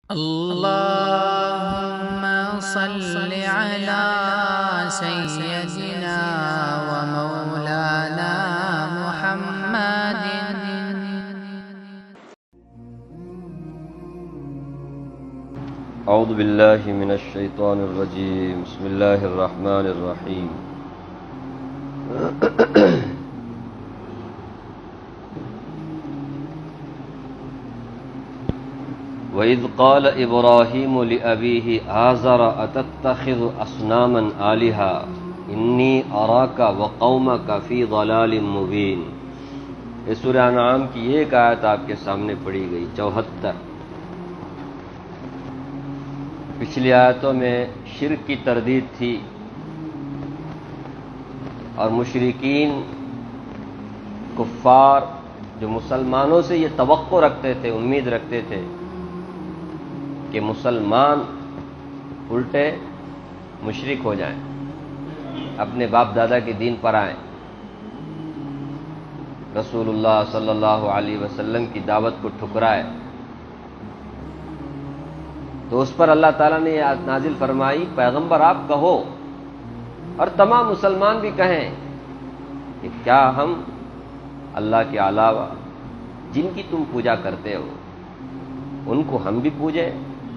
اللهم صل على سيدنا ومولانا محمد. اعوذ باللہ من الشیطان الرجیم. بسم اللہ الرحمن الرحیم. وَإِذْ قَالَ إِبْرَاهِيمُ لِأَبِيهِ آزَرَ أَتَتَّخِذُ أَصْنَامًا آلِهَةً إِنِّي أَرَاكَ وَقَوْمَكَ فِي ضَلَالٍ مُبِينٍ. یہ سورہ انعام کی ایک آیت آپ کے سامنے پڑھی گئی، 74. پچھلی آیتوں میں شرک کی تردید تھی اور مشرکین کفار جو مسلمانوں سے یہ توقع رکھتے تھے، امید رکھتے تھے کہ مسلمان الٹے مشرک ہو جائیں، اپنے باپ دادا کے دین پر آئیں، رسول اللہ صلی اللہ علیہ وسلم کی دعوت کو ٹھکرائے، تو اس پر اللہ تعالیٰ نے یہ آیت نازل فرمائی، پیغمبر آپ کہو اور تمام مسلمان بھی کہیں کہ کیا ہم اللہ کے علاوہ جن کی تم پوجا کرتے ہو ان کو ہم بھی پوجیں،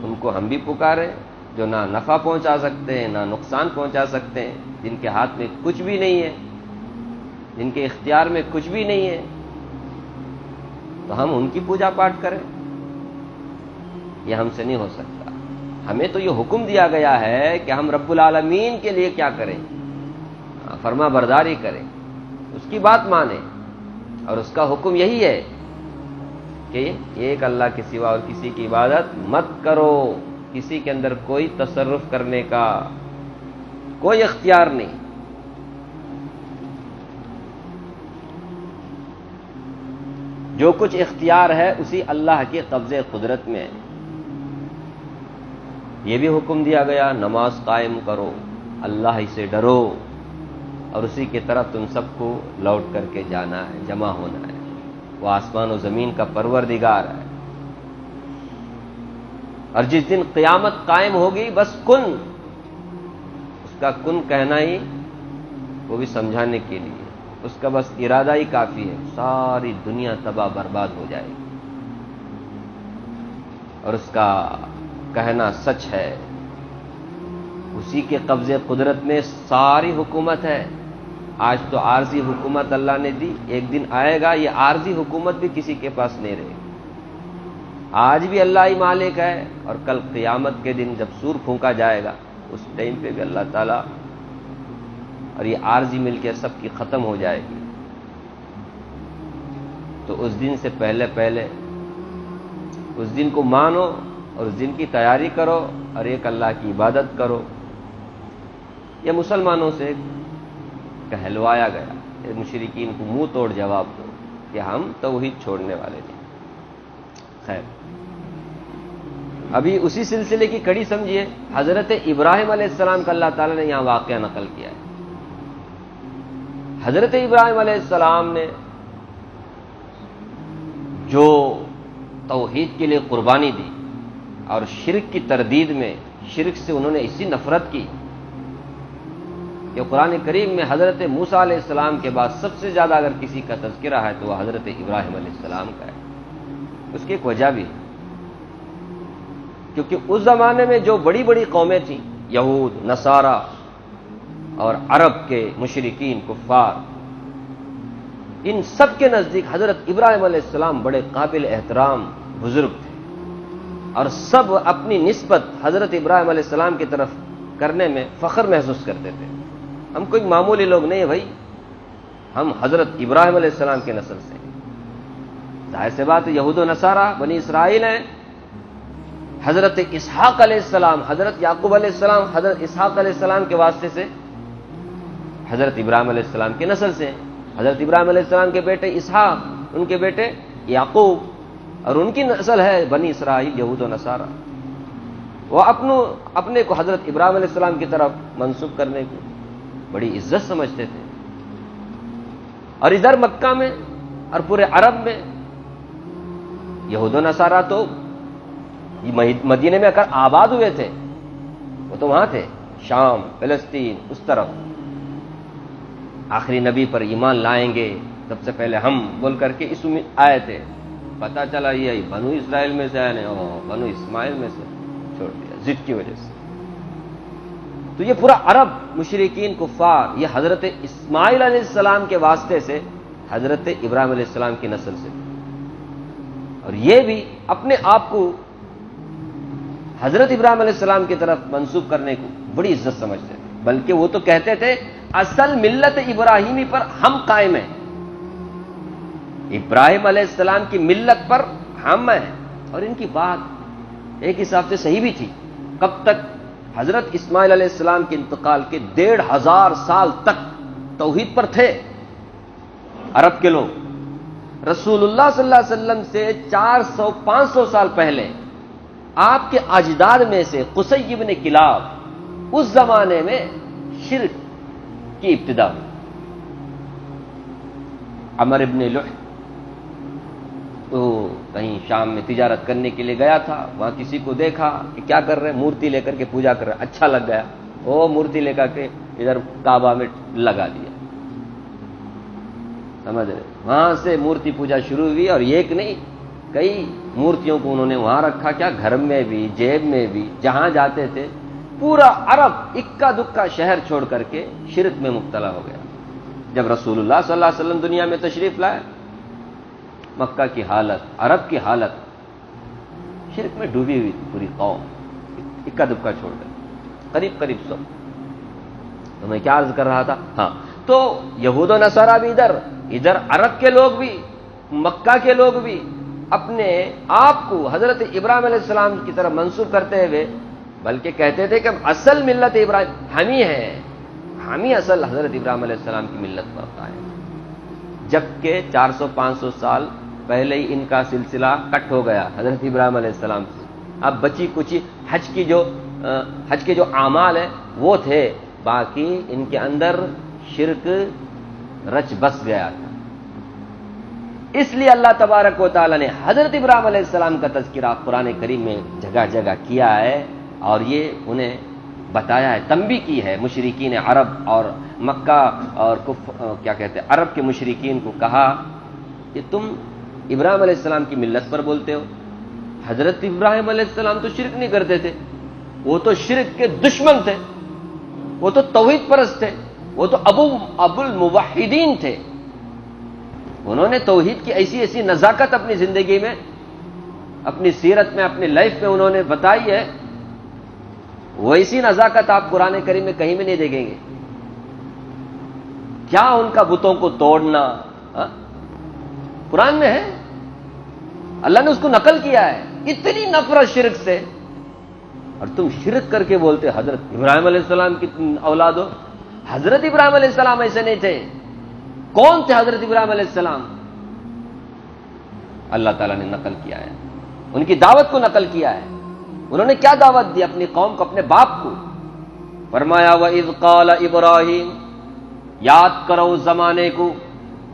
ان کو ہم بھی پکاریں، جو نہ نفع پہنچا سکتے ہیں نہ نقصان پہنچا سکتے ہیں، جن کے ہاتھ میں کچھ بھی نہیں ہے، جن کے اختیار میں کچھ بھی نہیں ہے، تو ہم ان کی پوجا پاٹ کریں؟ یہ ہم سے نہیں ہو سکتا. ہمیں تو یہ حکم دیا گیا ہے کہ ہم رب العالمین کے لیے کیا کریں؟ فرما برداری کریں، اس کی بات مانیں، اور اس کا حکم یہی ہے کہ ایک اللہ کے سوا اور کسی کی عبادت مت کرو، کسی کے اندر کوئی تصرف کرنے کا کوئی اختیار نہیں. جو کچھ اختیار ہے اسی اللہ کے قبضے قدرت میں ہے. یہ بھی حکم دیا گیا نماز قائم کرو، اللہ ہی سے ڈرو، اور اسی کی طرف تم سب کو لوٹ کر کے جانا ہے، جمع ہونا ہے. وہ آسمان و زمین کا پروردگار ہے، اور جس دن قیامت قائم ہوگی بس کن، اس کا کن کہنا ہی وہ بھی سمجھانے کے لیے، اس کا بس ارادہ ہی کافی ہے، ساری دنیا تباہ برباد ہو جائے گی، اور اس کا کہنا سچ ہے. اسی کے قبضے قدرت میں ساری حکومت ہے. آج تو عارضی حکومت اللہ نے دی، ایک دن آئے گا یہ عارضی حکومت بھی کسی کے پاس نہیں رہے گی. آج بھی اللہ ہی مالک ہے، اور کل قیامت کے دن جب سور پھونکا جائے گا اس ٹائم پہ بھی اللہ تعالیٰ، اور یہ عارضی مل کے سب کی ختم ہو جائے گی. تو اس دن سے پہلے اس دن کو مانو اور اس دن کی تیاری کرو اور ایک اللہ کی عبادت کرو. یہ مسلمانوں سے کہلوایا گیا، مشرکین کو منہ توڑ جواب دو کہ ہم توحید چھوڑنے والے نہیں. خیر، ابھی اسی سلسلے کی کڑی سمجھیے. حضرت ابراہیم علیہ السلام کا اللہ تعالیٰ نے یہاں واقعہ نقل کیا ہے. حضرت ابراہیم علیہ السلام نے جو توحید کے لیے قربانی دی اور شرک کی تردید میں شرک سے انہوں نے اسی نفرت کی کہ قرآن کریم میں حضرت موسیٰ علیہ السلام کے بعد سب سے زیادہ اگر کسی کا تذکرہ ہے تو وہ حضرت ابراہیم علیہ السلام کا ہے. اس کی ایک وجہ بھی ہے، کیونکہ اس زمانے میں جو بڑی بڑی قومیں تھیں، یہود، نصارہ اور عرب کے مشرکین کفار، ان سب کے نزدیک حضرت ابراہیم علیہ السلام بڑے قابل احترام بزرگ تھے، اور سب اپنی نسبت حضرت ابراہیم علیہ السلام کی طرف کرنے میں فخر محسوس کرتے تھے. ہم کوئی معمولی لوگ نہیں ہیں بھائی، ہم حضرت ابراہیم علیہ السلام کے نسل سے ہیں. ظاہر سی بات ہے، یہود و نصارہ بنی اسرائیل ہیں. حضرت اسحاق علیہ السلام، حضرت یعقوب علیہ السلام حضرت اسحاق علیہ السلام کے واسطے سے حضرت ابراہیم علیہ السلام کی نسل سے ہیں. حضرت ابراہیم علیہ السلام کے بیٹے اسحاق، ان کے بیٹے یعقوب، اور ان کی نسل ہے بنی اسرائیل، یہود و نصارہ. وہ اپنے کو حضرت ابراہیم علیہ السلام کی طرف منسوب کرنے کو بڑی عزت سمجھتے تھے. اور ادھر مکہ میں اور پورے عرب میں یہود و نصارہ تو یہ مدینے میں اگر آباد ہوئے تھے وہ تو وہاں تھے، شام، فلسطین، اس طرف. آخری نبی پر ایمان لائیں گے سب سے پہلے ہم بول کر کے اس میں آئے تھے. پتہ چلا یہ بنو اسرائیل میں سے آئے نہیں، بنو اسماعیل میں سے چھوڑ دیا ضد کی وجہ سے. تو یہ پورا عرب، مشرکین، کفار، یہ حضرت اسماعیل علیہ السلام کے واسطے سے حضرت ابراہیم علیہ السلام کی نسل سے، اور یہ بھی اپنے آپ کو حضرت ابراہیم علیہ السلام کی طرف منسوب کرنے کو بڑی عزت سمجھتے تھے. بلکہ وہ تو کہتے تھے اصل ملت ابراہیمی پر ہم قائم ہیں، ابراہیم علیہ السلام کی ملت پر ہم ہیں. اور ان کی بات ایک حساب سے صحیح بھی تھی. کب تک؟ حضرت اسماعیل علیہ السلام کے انتقال کے 1500 سال تک توحید پر تھے عرب کے لوگ. رسول اللہ صلی اللہ علیہ وسلم سے 400-500 سال پہلے آپ کے اجداد میں سے قصی بن کلاب اس زمانے میں شرک کی ابتدا ہوئی. عمر ابن لحی تو کہیں شام میں تجارت کرنے کے لیے گیا تھا، وہاں کسی کو دیکھا کہ کیا کر رہے ہیں، مورتی لے کر کے پوجا کر رہے ہیں. اچھا لگ گیا، وہ مورتی لے کر کے ادھر کعبہ میں لگا دیا. سمجھ رہے؟ وہاں سے مورتی پوجا شروع ہوئی، اور ایک نہیں کئی مورتیوں کو انہوں نے وہاں رکھا. کیا گھر میں بھی، جیب میں بھی، جہاں جاتے تھے. پورا عرب اکا دکا شہر چھوڑ کر کے شرک میں مبتلا ہو گیا. جب رسول اللہ صلی اللہ علیہ وسلم دنیا میں تشریف لائے، مکہ کی حالت، عرب کی حالت شرک میں ڈوبی ہوئی تھی. پوری قوم اکا دکا چھوڑ گئی، قریب قریب سب. تو میں کیا عرض کر رہا تھا؟ ہاں، تو یہود و نصارہ بھی ادھر عرب کے لوگ بھی، مکہ کے لوگ بھی اپنے آپ کو حضرت ابراہیم علیہ السلام کی طرف منسوب کرتے ہوئے بلکہ کہتے تھے کہ اصل ملت ابراہیم ہم ہی ہیں، ہم ہی اصل حضرت ابراہیم علیہ السلام کی ملت پر قائم. جبکہ 400-500 سال پہلے ہی ان کا سلسلہ کٹ ہو گیا حضرت ابراہیم علیہ السلام سے. اب بچی کچی حج کے جو اعمال ہیں وہ تھے، باقی ان کے اندر شرک رچ بس گیا تھا. اس لیے اللہ تبارک و تعالی نے حضرت ابراہیم علیہ السلام کا تذکرہ قرآن کریم میں جگہ جگہ کیا ہے، اور یہ انہیں بتایا ہے، تنبیہ کی ہے. مشرکین عرب اور مکہ اور کیا کہتے ہیں عرب کے مشرکین کو کہا کہ تم ابراہیم علیہ السلام کی ملت پر بولتے ہو. حضرت ابراہیم علیہ السلام تو شرک نہیں کرتے تھے، وہ تو شرک کے دشمن تھے، وہ تو توحید پرست تھے، وہ تو ابو الموحدین تھے. انہوں نے توحید کی ایسی ایسی نزاکت اپنی زندگی میں، اپنی سیرت میں، اپنی لائف میں انہوں نے بتائی ہے. ویسی نزاکت آپ قرآن کریم میں کہیں بھی نہیں دیکھیں گے. کیا ان کا بتوں کو توڑنا قرآن میں ہے، اللہ نے اس کو نقل کیا ہے. اتنی نفرت شرک سے، اور تم شرک کر کے بولتے حضرت ابراہیم علیہ السلام کی اولاد ہو. حضرت ابراہیم علیہ السلام ایسے نہیں تھے. کون تھے حضرت ابراہیم علیہ السلام؟ اللہ تعالیٰ نے نقل کیا ہے، ان کی دعوت کو نقل کیا ہے. انہوں نے کیا دعوت دی اپنی قوم کو، اپنے باپ کو؟ فرمایا وَإِذْ قَالَ إِبْرَاهِيمُ، یاد کرو اس زمانے کو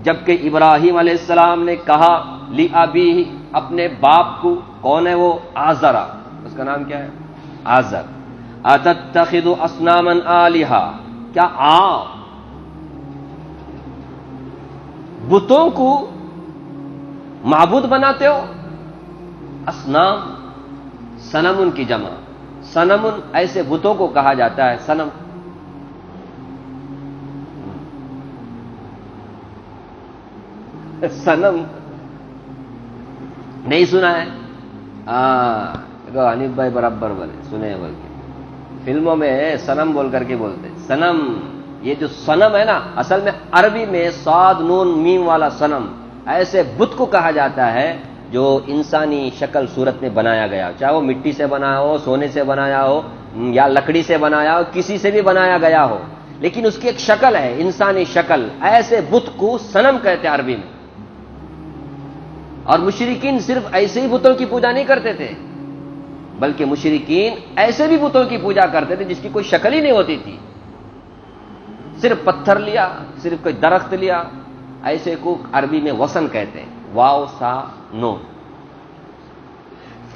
جبکہ ابراہیم علیہ السلام نے کہا لِأَبِيهِ، اپنے باپ کو. کون ہے وہ؟ آزر، اس کا نام کیا ہے؟ آزر. أَتَتَّخِذُ أَصْنَامًا آلِهَةً، کیا آپ بتوں کو معبود بناتے ہو؟ اصنام، صنم ان کی جمع. صنم ایسے بتوں کو کہا جاتا ہے، صنم. صنم نہیں سنا ہے؟ حنیف بھائی برابر بولے، سنے بول کے. فلموں میں صنم بول کر کے بولتے صنم. یہ جو صنم ہے نا، اصل میں عربی میں صاد نون میم والا صنم، ایسے بت کو کہا جاتا ہے جو انسانی شکل صورت میں بنایا گیا، چاہے وہ مٹی سے بنایا ہو، سونے سے بنایا ہو، یا لکڑی سے بنایا ہو، کسی سے بھی بنایا گیا ہو، لیکن اس کی ایک شکل ہے، انسانی شکل. ایسے بت کو صنم کہتے ہیں عربی میں. اور مشرکین صرف ایسے ہی بتوں کی پوجا نہیں کرتے تھے، بلکہ مشرکین ایسے بھی بتوں کی پوجا کرتے تھے جس کی کوئی شکل ہی نہیں ہوتی تھی. صرف پتھر لیا، صرف کوئی درخت لیا، ایسے کو عربی میں وثن کہتے ہیں، واو سا نون.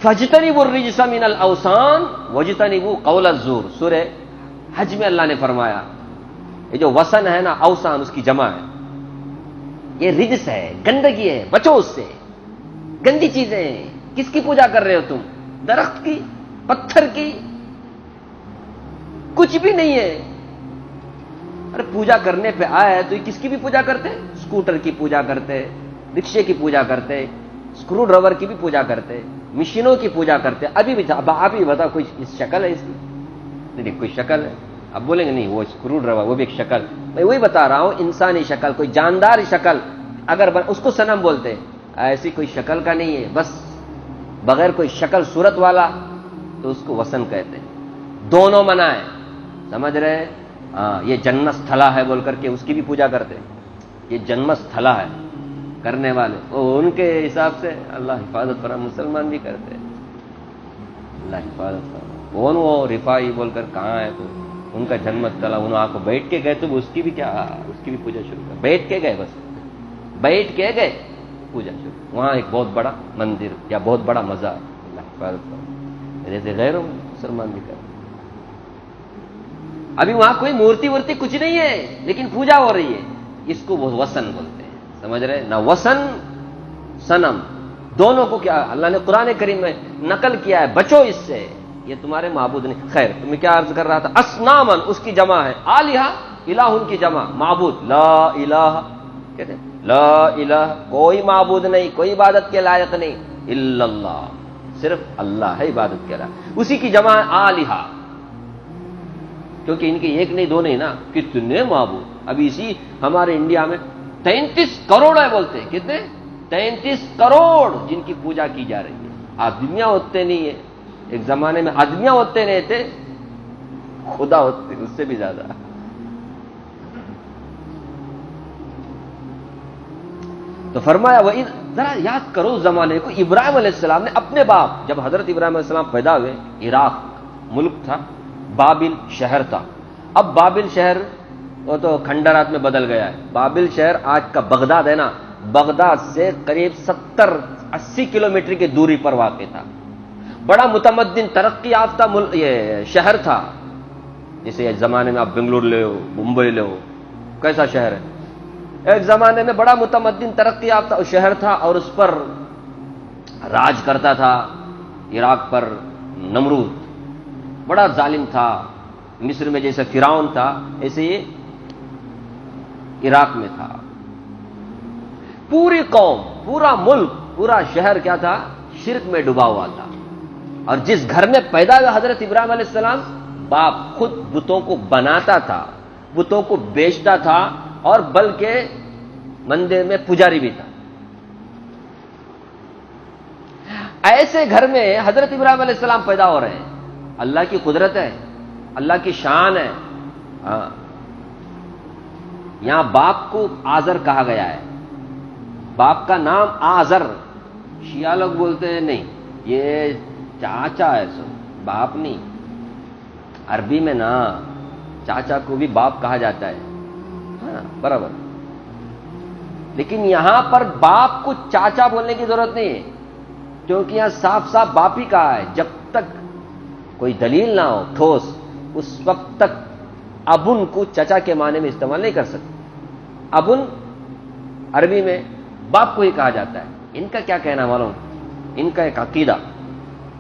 فَاجْتَنِبُوا الرِّجْسَ مِنَ الْأَوْثَانِ وَاجْتَنِبُوا قَوْلَ الزُّورِ، سورہ حج میں اللہ نے فرمایا یہ جو وثن ہے نا، اوثان اس کی جمع ہے، یہ رجس ہے، گندگی ہے، بچو اس سے، گندی چیزیں ہیں۔ کس کی پوجا کر رہے ہو تم؟ درخت کی، پتھر کی، کچھ بھی نہیں ہے۔ ارے پوجا کرنے پہ آیا ہے تو یہ کس کی بھی پوجا کرتے؟ اسکوٹر کی پوجا کرتے، رکشے کی پوجا کرتے، اسکرو ڈرائیور کی بھی پوجا کرتے، مشینوں کی پوجا کرتے۔ ابھی بھی آپ ہی بتاؤ کوئی شکل ہے اس کی؟ نہیں، کوئی شکل ہے؟ اب بولیں گے نہیں وہ اسکرو ڈرائیور وہ بھی ایک شکل، میں وہی بتا رہا ہوں، انسانی شکل، کوئی جاندار شکل اگر اس کو صنم بولتے، ایسی کوئی شکل کا نہیں ہے، بس بغیر کوئی شکل صورت والا تو اس کو وثن کہتے ہیں۔ دونوں منع ہے، سمجھ رہے؟ ہاں، یہ جنم استھلا ہے بول کر کے اس کی بھی پوجا کرتے، یہ جنم استھلا ہے کرنے والے، وہ ان کے حساب سے اللہ حفاظت فرما، مسلمان بھی کرتے، اللہ حفاظت فرما۔ کون وہ رفائی بول کر کہاں ہے تو ان کا جنم استھلا، انہوں آ کو بیٹھ کے گئے تو اس کی بھی کیا، اس کی بھی پوجا شروع کر، بیٹھ کے گئے، بس بیٹھ کے گئے پوجا شروع، وہاں ایک بہت بڑا مندر یا بہت بڑا مزار، اللہ حفاظت فرما، جیسے غیروں مسلمان بھی کرتے۔ ابھی وہاں کوئی مورتی ورتی کچھ نہیں ہے لیکن پوجا ہو رہی ہے، اس کو وہ وثن بولتے ہیں، سمجھ رہے؟ نہ وثن صنم دونوں کو کیا اللہ نے قرآن کریم میں نقل کیا ہے، بچو اس سے، یہ تمہارے معبود نہیں۔ خیر، میں کیا عرض کر رہا تھا، اصنامن اس کی جمع ہے، آلہہ الہ کی جمع، معبود، لا الہ کہتے ہیں، لا الہ کوئی معبود نہیں، کوئی عبادت کے لائق نہیں، الا اللہ صرف اللہ ہے عبادت کے لائق، اسی کی جمع ہے آلہہ، کیونکہ ان کی ایک نہیں دو نہیں نا، کتنے معبود۔ ابھی اسی ہمارے انڈیا میں 33 کروڑ ہے بولتے ہیں، کتنے؟ 33 کروڑ جن کی پوجا کی جا رہی ہے۔ آدمیاں ہوتے نہیں ہے، ایک زمانے میں آدمیاں ہوتے نہیں تھے، خدا ہوتے اس سے بھی زیادہ۔ تو فرمایا وہ ذرا یاد کرو زمانے کو، ابراہیم علیہ السلام نے اپنے باپ، جب حضرت ابراہیم علیہ السلام پیدا ہوئے، عراق ملک تھا، بابل شہر تھا، اب بابل شہر وہ تو کھنڈرات میں بدل گیا ہے، بابل شہر آج کا بغداد ہے نا، بغداد سے قریب 70-80 کلومیٹر کی دوری پر واقع تھا، بڑا متمدن ترقی یافتہ یہ شہر تھا، جیسے ایک زمانے میں آپ بنگلور لے ہو، ممبئی لے ہو، کیسا شہر ہے؟ ایک زمانے میں بڑا متمدن ترقی یافتہ شہر تھا، اور اس پر راج کرتا تھا عراق پر نمرود، بڑا ظالم تھا، مصر میں جیسے فرعون تھا ایسے یہ عراق میں تھا۔ پوری قوم، پورا ملک، پورا شہر کیا تھا؟ شرک میں ڈوبا ہوا تھا، اور جس گھر میں پیدا ہوئے حضرت ابراہیم علیہ السلام، باپ خود بتوں کو بناتا تھا، بتوں کو بیچتا تھا، اور بلکہ مندر میں پجاری بھی تھا۔ ایسے گھر میں حضرت ابراہیم علیہ السلام پیدا ہو رہے ہیں، اللہ کی قدرت ہے، اللہ کی شان ہے۔ ہاں، یہاں باپ کو آزر کہا گیا ہے، باپ کا نام آزر، شیعہ لوگ بولتے ہیں نہیں یہ چاچا ہے، سو باپ نہیں، عربی میں نا چاچا کو بھی باپ کہا جاتا ہے، ہاں برابر، لیکن یہاں پر باپ کو چاچا بولنے کی ضرورت نہیں ہے، کیونکہ یہاں صاف صاف باپ ہی کہا ہے، جب تک کوئی دلیل نہ ہو ٹھوس، اس وقت تک ابن کو چچا کے معنی میں استعمال نہیں کر سکتے۔ ابن عربی میں باپ کو ہی کہا جاتا ہے۔ ان کا کیا کہنا معلوم؟ ان کا ایک عقیدہ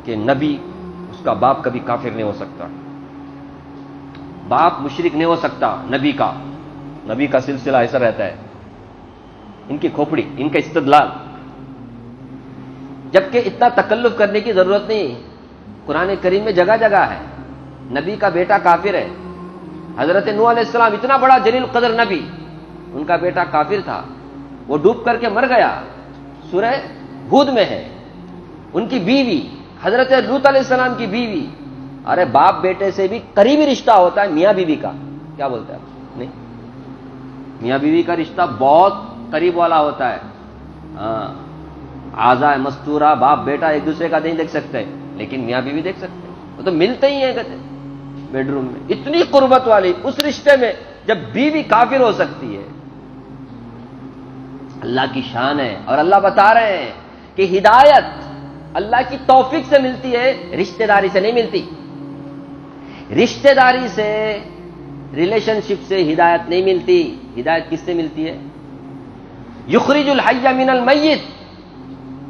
کہ نبی، اس کا باپ کبھی کافر نہیں ہو سکتا، باپ مشرک نہیں ہو سکتا، نبی کا سلسلہ ایسا رہتا ہے، ان کی کھوپڑی، ان کا استدلال، جبکہ اتنا تکلف کرنے کی ضرورت نہیں، قرآن کریم میں جگہ جگہ ہے، نبی کا بیٹا کافر ہے، حضرت نوح علیہ السلام اتنا بڑا جلیل قدر نبی، ان کا بیٹا کافر تھا، وہ ڈوب کر کے مر گیا، سورہ ہود میں ہے۔ ان کی بیوی حضرت لوط علیہ السلام کی بیوی، ارے باپ بیٹے سے بھی قریبی رشتہ ہوتا ہے میاں بیوی کا، کیا بولتا ہے نہیں، میاں بیوی کا رشتہ بہت قریب والا ہوتا ہے، ہاں، اعضاء مستورہ باپ بیٹا ایک دوسرے کا نہیں دیکھ سکتے، لیکن میاں بیوی دیکھ سکتے ہیں، وہ تو ملتے ہی ہیں کہتے بیڈ روم میں، اتنی قربت والی اس رشتے میں جب بیوی کافر ہو سکتی ہے، اللہ کی شان ہے۔ اور اللہ بتا رہے ہیں کہ ہدایت اللہ کی توفیق سے ملتی ہے، رشتہ داری سے نہیں ملتی۔ رشتہ داری سے، ریلیشن شپ سے ہدایت نہیں ملتی۔ ہدایت کس سے ملتی ہے؟ یخرج الحی من المیت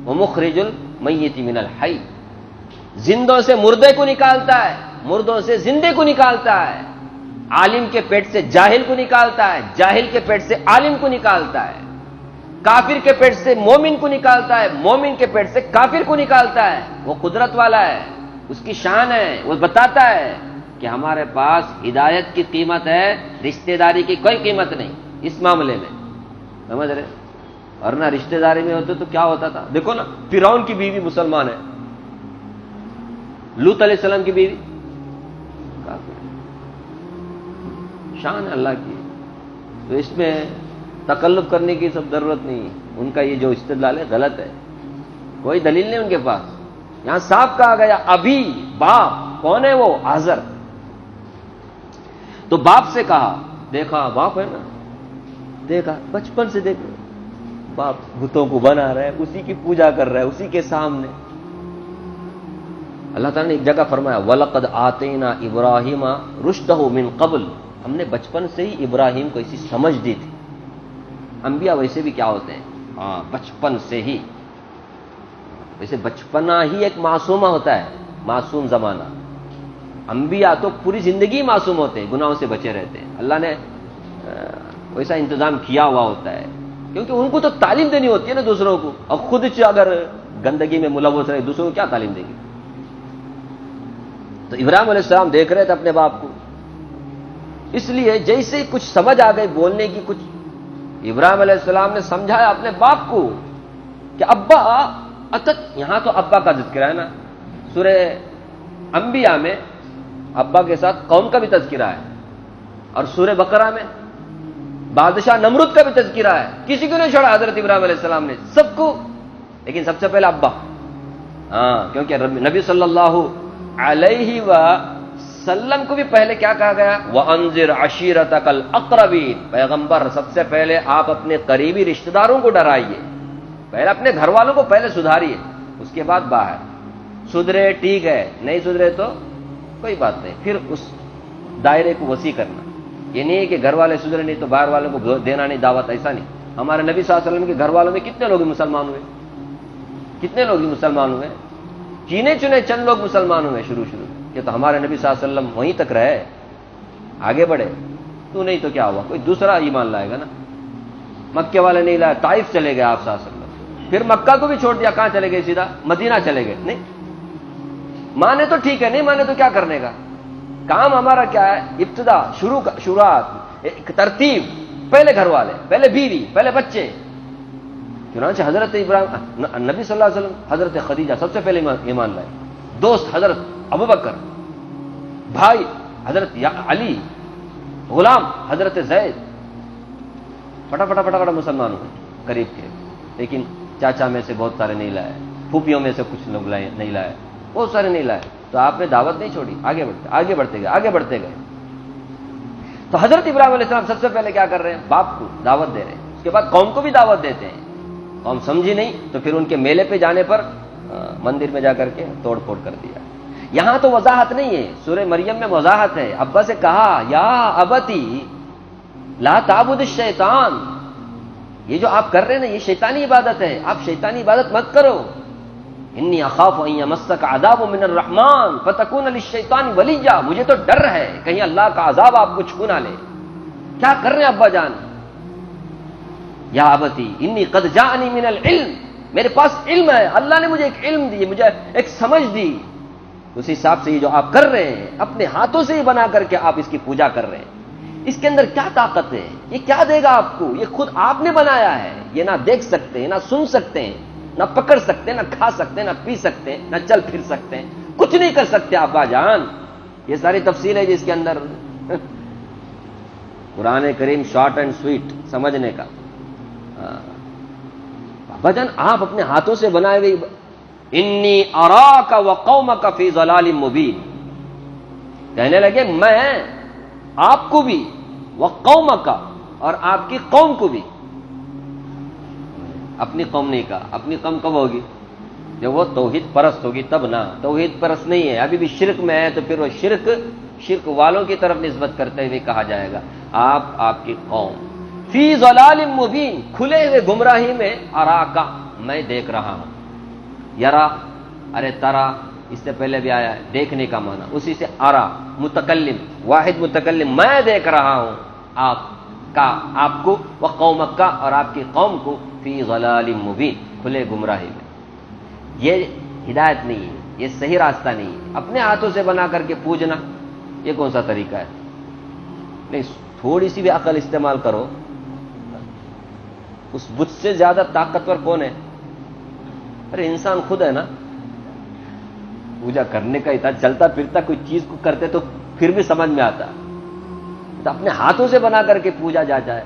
ومخرج المیت من الحی، زندوں سے مردے کو نکالتا ہے، مردوں سے زندے کو نکالتا ہے، عالم کے پیٹ سے جاہل کو نکالتا ہے، جاہل کے پیٹ سے عالم کو نکالتا ہے، کافر کے پیٹ سے مومن کو نکالتا ہے، مومن کے پیٹ سے کافر کو نکالتا ہے۔ وہ قدرت والا ہے، اس کی شان ہے، وہ بتاتا ہے کہ ہمارے پاس ہدایت کی قیمت ہے، رشتہ داری کی کوئی قیمت نہیں اس معاملے میں، سمجھ رہے؟ ورنہ رشتہ داری میں ہوتے تو کیا ہوتا تھا؟ دیکھو نا، فرعون کی بیوی مسلمان ہے، لوط علیہ السلام کی بیوی کافر ہے۔ شان ہے اللہ کی، تو اس میں تکلف کرنے کی سب ضرورت نہیں۔ ان کا یہ جو استدلال ہے غلط ہے، کوئی دلیل نہیں ان کے پاس۔ یہاں صاف کہا گیا ابھی باپ، کون ہے وہ؟ آزر۔ تو باپ سے کہا، دیکھا باپ ہے نا، دیکھا بچپن سے دیکھ باپ بتوں کو بنا رہا ہے، اسی کی پوجا کر رہا ہے اسی کے سامنے۔ اللہ تعالیٰ نے ایک جگہ فرمایا وَلَقَدْ آتَيْنَا إِبْرَاهِيمَ رُشْدَهُ مِنْ قَبْلُ، ہم نے بچپن سے ہی ابراہیم کو ایسی سمجھ دی تھی۔ انبیاء ویسے بھی کیا ہوتے ہیں؟ بچپن سے ہی، ویسے بچپنا ہی ایک معصومہ ہوتا ہے، معصوم زمانہ۔ انبیاء تو پوری زندگی معصوم ہوتے ہیں، گناہوں سے بچے رہتے ہیں، اللہ نے ویسا انتظام کیا ہوا ہوتا ہے، کیونکہ ان کو تو تعلیم دینی ہوتی ہے نا دوسروں کو، اور خود اگر گندگی میں ملوث رہے دوسروں کو کیا تعلیم دے گی؟ تو ابراہیم علیہ السلام دیکھ رہے تھے اپنے باپ کو، اس لیے جیسے ہی کچھ سمجھ آ گئی بولنے کی کچھ، ابراہیم علیہ السلام نے سمجھایا اپنے باپ کو کہ ابا اتت، یہاں تو ابا کا ذکر ہے نا، سورہ انبیاء میں ابا کے ساتھ قوم کا بھی تذکرہ ہے، اور سورہ بقرہ میں بادشاہ نمرود کا بھی تذکرہ ہے۔ کسی کو نہیں چھوڑا حضرت ابراہیم علیہ السلام نے، سب کو، لیکن سب سے پہلے ابا، کیونکہ نبی صلی اللہ علیہ وسلم کو بھی پہلے کیا کہا گیا؟ وَأَنذِرْ عَشِيرَتَكَ الْأَقْرَبِينَ، پیغمبر سب سے پہلے آپ اپنے قریبی رشتہ داروں کو ڈرائیے، پہلے اپنے گھر والوں کو پہلے سدھاریے، اس کے بعد باہر۔ سدھرے ٹھیک ہے، نہیں سدھرے تو کوئی بات نہیں، پھر اس دائرے کو وسیع کرنا۔ یہ نہیں ہے کہ گھر والے سدھرے نہیں تو باہر والوں کو دینا نہیں دعوت، ایسا نہیں۔ ہمارے نبی صلی اللہ علیہ وسلم کے گھر والوں میں کتنے لوگ مسلمان ہوئے؟ کتنے لوگ مسلمان ہوئے؟ چینے چنے چند لوگ مسلمان ہوئے شروع میں، یہ تو ہمارے نبی صلی اللہ علیہ وسلم وہیں تک رہے، آگے بڑھے۔ تو نہیں تو کیا ہوا؟ کوئی دوسرا ایمان لائے گا نا۔ مکے والے نہیں لائے، طائف چلے گئے آپ صلی اللہ علیہ وسلم، پھر مکہ کو بھی چھوڑ دیا، کہاں چلے گئے؟ سیدھا مدینہ چلے گئے۔ نہیں مانے تو ٹھیک ہے، نہیں مانے تو کیا کرنے کا؟ کام ہمارا کیا ہے؟ ابتدا، شروعات، ایک ترتیب، پہلے گھر والے، پہلے بیوی، پہلے بچے۔ چنانچہ حضرت ابراہیم، نبی صلی اللہ علیہ وسلم حضرت خدیجہ سب سے پہلے ایمان لائے، دوست حضرت ابوبکر، بھائی حضرت علی، غلام حضرت زید، پٹا مسلمان ہوئے قریب کے، لیکن چاچا میں سے بہت سارے نہیں لائے، پھوپھیوں میں سے کچھ لوگ نہیں لائے، بہت سارے نہیں لائے۔ تو آپ نے دعوت نہیں چھوڑی، آگے بڑھتے گئے۔ تو حضرت ابراہیم علیہ السلام سب سے پہلے کیا کر رہے ہیں؟ باپ کو دعوت دے رہے ہیں، اس کے بعد قوم کو بھی دعوت دیتے ہیں۔ قوم سمجھی نہیں تو پھر ان کے میلے پہ جانے پر مندر میں جا کر کے توڑ پھوڑ کر دیا۔ یہاں تو وضاحت نہیں ہے، سورہ مریم میں وضاحت ہے۔ ابا سے کہا یا ابتی لا تعبد الشیطان، یہ جو آپ کر رہے ہیں نا یہ شیطانی عبادت ہے، آپ شیطانی عبادت مت کرو۔ انی اخاف ان یمسک عذاب من الرحمن فتکون للشیطان ولیا، مجھے تو ڈر ہے کہیں اللہ کا عذاب آپ کو چھو نہ لے۔ کیا کر رہے ہیں ابا جان؟ یا ابتی انی قد جاءنی من العلم، میرے پاس علم ہے، اللہ نے مجھے ایک علم دی، مجھے ایک سمجھ دی، اس حساب سے یہ جو آپ کر رہے ہیں اپنے ہاتھوں سے ہی بنا کر کے آپ اس کی پوجا کر رہے ہیں، اس کے اندر کیا طاقت ہے؟ یہ کیا دے گا آپ کو؟ یہ خود آپ نے بنایا ہے، یہ نہ دیکھ سکتے ہیں، نہ سن سکتے ہیں، نہ پکڑ سکتے ہیں، نہ کھا سکتے ہیں، نہ پی سکتے ہیں، نہ چل پھر سکتے ہیں، کچھ نہیں کر سکتے ابا جان۔ یہ ساری تفصیل ہے جس کے اندر قرآن کریم شارٹ اینڈ سویٹ سمجھنے کا۔ ابا جان آپ اپنے ہاتھوں سے بنائے ہوئے، انی اراک وقومک فی ضلال مبین، کہنے لگے میں آپ کو بھی، وقومک اور آپ کی قوم کو بھی، اپنی قوم نہیں کہا، اپنی قوم کب ہوگی؟ جب وہ توحید پرست ہوگی تب نہ، توحید پرست نہیں ہے، ابھی بھی شرک میں ہے، تو پھر وہ شرک والوں کی طرف نسبت کرتے ہوئے کہا جائے گا آپ کی قوم فی ضلال مبین، کھلے ہوئے گمراہی میں، اراکا، میں دیکھ رہا ہوں، یرا، ارے ترا اس سے پہلے بھی آیا ہے، دیکھنے کا معنی، اسی سے ارا، متکلم، واحد متکلم، میں دیکھ رہا ہوں آپ کو، و قومک کا، اور آپ کی قوم کو، فی ضلال مبین، کھلے گمراہی میں۔ یہ ہدایت نہیں ہے، یہ صحیح راستہ نہیں ہے۔ اپنے ہاتھوں سے بنا کر کے پوجنا، یہ کون سا طریقہ ہے؟ نہیں، تھوڑی سی بھی عقل استعمال کرو۔ اس بت سے زیادہ طاقتور کون ہے؟ ارے انسان خود ہے نا۔ پوجا کرنے کا اتنا چلتا پھرتا کوئی چیز کو کرتے تو پھر بھی سمجھ میں آتا، تو اپنے ہاتھوں سے بنا کر کے پوجا جائے۔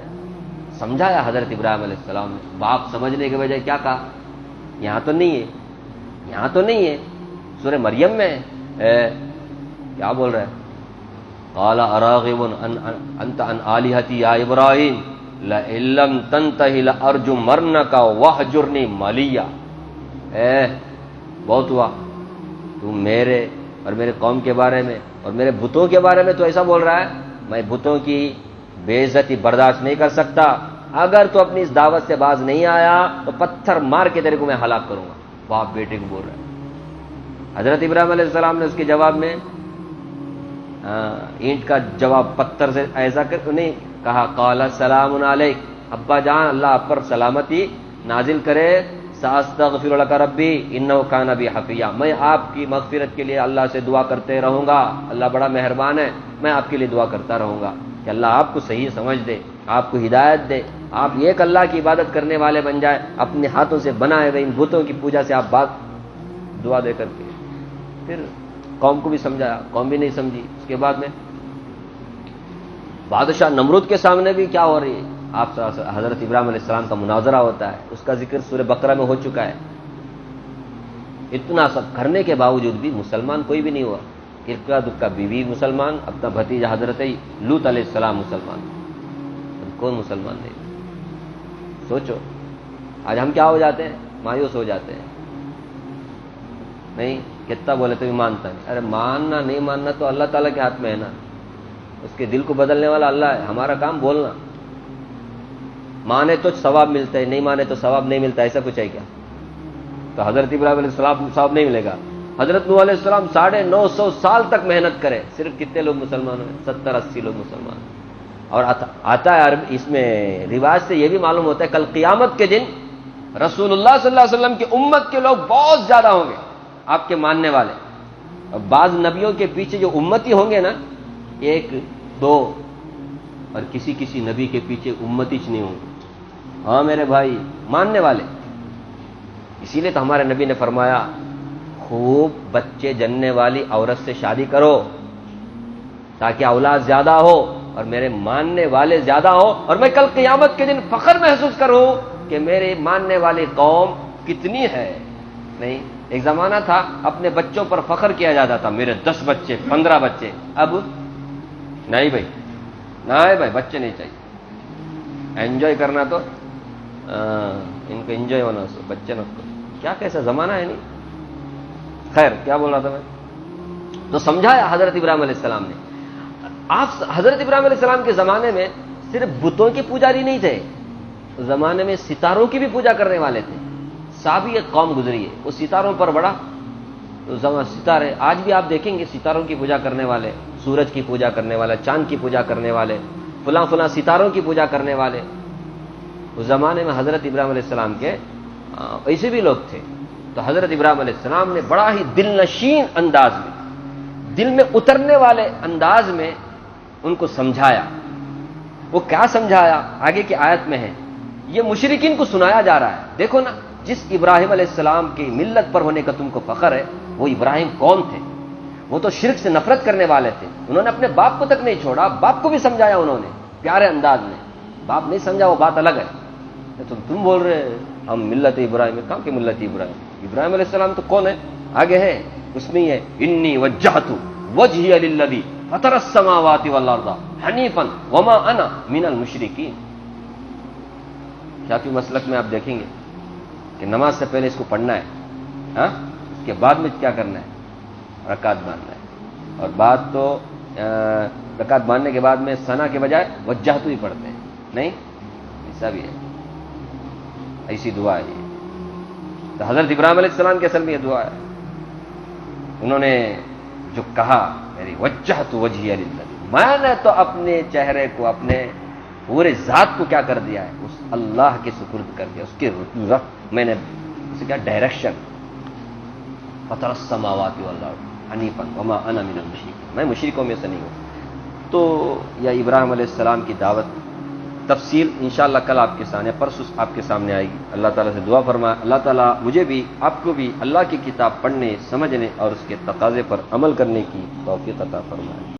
سمجھایا حضرت ابراہیم علیہ السلام نے، باپ سمجھنے کے بجائے کیا کہا؟ یہاں تو نہیں ہے، یہاں تو نہیں ہے، سورہ مریم میں ہے، کیا بول رہا ہے؟ قال اراغب انت عن آلہتی یا ابراہیم لئن لم تنتہ لارجمنک واہجرنی ملیہ۔ بہت ہوا، تو میرے اور میرے قوم کے بارے میں اور میرے بتوں کے بارے میں تو ایسا بول رہا ہے، میں بتوں کی بے عزتی برداشت نہیں کر سکتا، اگر تو اپنی اس دعوت سے باز نہیں آیا تو پتھر مار کے تیرے کو میں ہلاک کروں گا۔ باپ بیٹے کو بول رہا ہے۔ حضرت ابراہیم علیہ السلام نے اس کے جواب میں اینٹ کا جواب پتھر سے ایسا کر نہیں کہا، قال سلام علیک، ابا جان اللہ آپ پر سلامتی نازل کرے، ساستغفر لک ربی انہ کان بی حفیہ، میں آپ کی مغفرت کے لیے اللہ سے دعا کرتے رہوں گا، اللہ بڑا مہربان ہے، میں آپ کے لیے دعا کرتا رہوں گا کہ اللہ آپ کو صحیح سمجھ دے، آپ کو ہدایت دے، آپ ایک اللہ کی عبادت کرنے والے بن جائے، اپنے ہاتھوں سے بنائے ہوئے ان بتوں کی پوجا سے آپ بات دعا دے کر کے۔ پھر قوم کو بھی سمجھایا، قوم بھی نہیں سمجھی۔ اس کے بعد میں بادشاہ نمرود کے سامنے بھی کیا ہو رہی ہے؟ آپ حضرت ابراہیم علیہ السلام کا مناظرہ ہوتا ہے، اس کا ذکر سورہ بقرہ میں ہو چکا ہے۔ اتنا سب کرنے کے باوجود بھی مسلمان کوئی بھی نہیں ہوا۔ اکا دکا بیوی مسلمان، اپنا بھتیجا حضرت لوط علیہ السلام مسلمان، کون مسلمان نہیں؟ سوچو، آج ہم کیا ہو جاتے ہیں؟ مایوس ہو جاتے ہیں، نہیں کتنا بولے تو بھی مانتا نہیں۔ ارے ماننا نہیں ماننا تو اللہ تعالیٰ کے ہاتھ میں ہے نا، اس کے دل کو بدلنے والا اللہ ہے، ہمارا کام بولنا۔ مانے تو ثواب ملتا ہے، نہیں مانے تو ثواب نہیں ملتا، ایسا کچھ ہے کیا؟ تو حضرت ابراہیم علیہ السلام ثواب نہیں ملے گا؟ حضرت نوح علیہ السلام 950 سال تک محنت کرے، صرف کتنے لوگ مسلمان ہوئے؟ 70-80 لوگ مسلمان۔ اور آتا ہے عرب، اس میں رواج سے یہ بھی معلوم ہوتا ہے کل قیامت کے دن رسول اللہ صلی اللہ علیہ وسلم کی امت کے لوگ بہت زیادہ ہوں گے، آپ کے ماننے والے۔ اور بعض نبیوں کے پیچھے جو امتی ہوں گے نا، 1-2، اور کسی نبی کے پیچھے امتی نہیں ہوں گے۔ ہاں میرے بھائی، ماننے والے۔ اسی لیے تو ہمارے نبی نے فرمایا، خوب بچے جننے والی عورت سے شادی کرو تاکہ اولاد زیادہ ہو اور میرے ماننے والے زیادہ ہو، اور میں کل قیامت کے دن فخر محسوس کروں کہ میرے ماننے والی قوم کتنی ہے۔ نہیں، ایک زمانہ تھا اپنے بچوں پر فخر کیا جاتا تھا، میرے 10 بچے 15 بچے، اب نہیں بھائی، نہیں بھائی، بچے نہیں چاہیے، انجوائے کرنا تو ان کو انجوائے ہونا، بچے نہ کو، کیا کیسا زمانہ ہے؟ نہیں، خیر کیا بول رہا تھا میں؟ تو سمجھایا حضرت ابراہیم علیہ السلام نے۔ آپ حضرت ابراہیم علیہ السلام کے زمانے میں صرف بتوں کے پجاری نہیں تھے، اس زمانے میں ستاروں کی بھی پوجا کرنے والے تھے۔ سابی ایک قوم گزری ہے، وہ ستاروں پر بڑا ستارے، آج بھی آپ دیکھیں گے ستاروں کی پوجا کرنے والے، سورج کی پوجا کرنے والے، چاند کی پوجا کرنے والے، فلاں ستاروں کی پوجا کرنے والے۔ اس زمانے میں حضرت ابراہیم علیہ السلام کے ایسے بھی لوگ تھے۔ تو حضرت ابراہیم علیہ السلام نے بڑا ہی دل نشین انداز میں، دل میں اترنے والے انداز میں ان کو سمجھایا۔ وہ کیا سمجھایا؟ آگے کی آیت میں ہے، یہ مشرکین کو سنایا جا رہا ہے۔ دیکھو نا، جس ابراہیم علیہ السلام کی ملت پر ہونے کا تم کو فخر ہے، وہ ابراہیم کون تھے؟ وہ تو شرک سے نفرت کرنے والے تھے، انہوں نے اپنے باپ کو تک نہیں چھوڑا، باپ کو بھی سمجھایا انہوں نے پیارے انداز میں۔ باپ نہیں سمجھا وہ بات الگ ہے، تم بول رہے ہم ملت ابراہیم، کہاں کی ملت ابراہیم؟ ابراہیم علیہ السلام تو کون ہے؟ آگے ہے، اس میں ہے، انی وجہت وجہی للذی فطر السماوات والارض حنیفا وما انا من المشرکین۔ شافعی مسلک میں آپ دیکھیں گے کہ نماز سے پہلے اس کو پڑھنا ہے، ہاں اس کے بعد میں کیا کرنا ہے؟ رکعت باندھنا ہے. اور بعد تو رکعت باندھنے کے بعد میں ثنا کے بجائے وجہتو ہی پڑھتے ہیں. نہیں ایسا بھی ہے، ایسی دعا ہے یہ. تو حضرت ابراہیم علیہ السلام کے اصل میں یہ دعا ہے. انہوں نے جو کہا میری وجہت وجہی للذی، میں نے تو اپنے چہرے کو، اپنے پورے ذات کو کیا کر دیا ہے؟ اس اللہ کے سپرد کر دیا، اس کے میں نے اسے کیا ڈائریکشن. فطر السماوات والارض حنیفا وما انا من المشرکین، میں مشرکوں میں سے نہیں ہوں. تو یہ ابراہیم علیہ السلام کی دعوت تفصیل انشاءاللہ کل آپ کے سامنے، پرسوں آپ کے سامنے آئے گی. اللہ تعالیٰ سے دعا فرمائے اللہ تعالیٰ مجھے بھی آپ کو بھی اللہ کی کتاب پڑھنے، سمجھنے اور اس کے تقاضے پر عمل کرنے کی توفیق عطا فرمائے.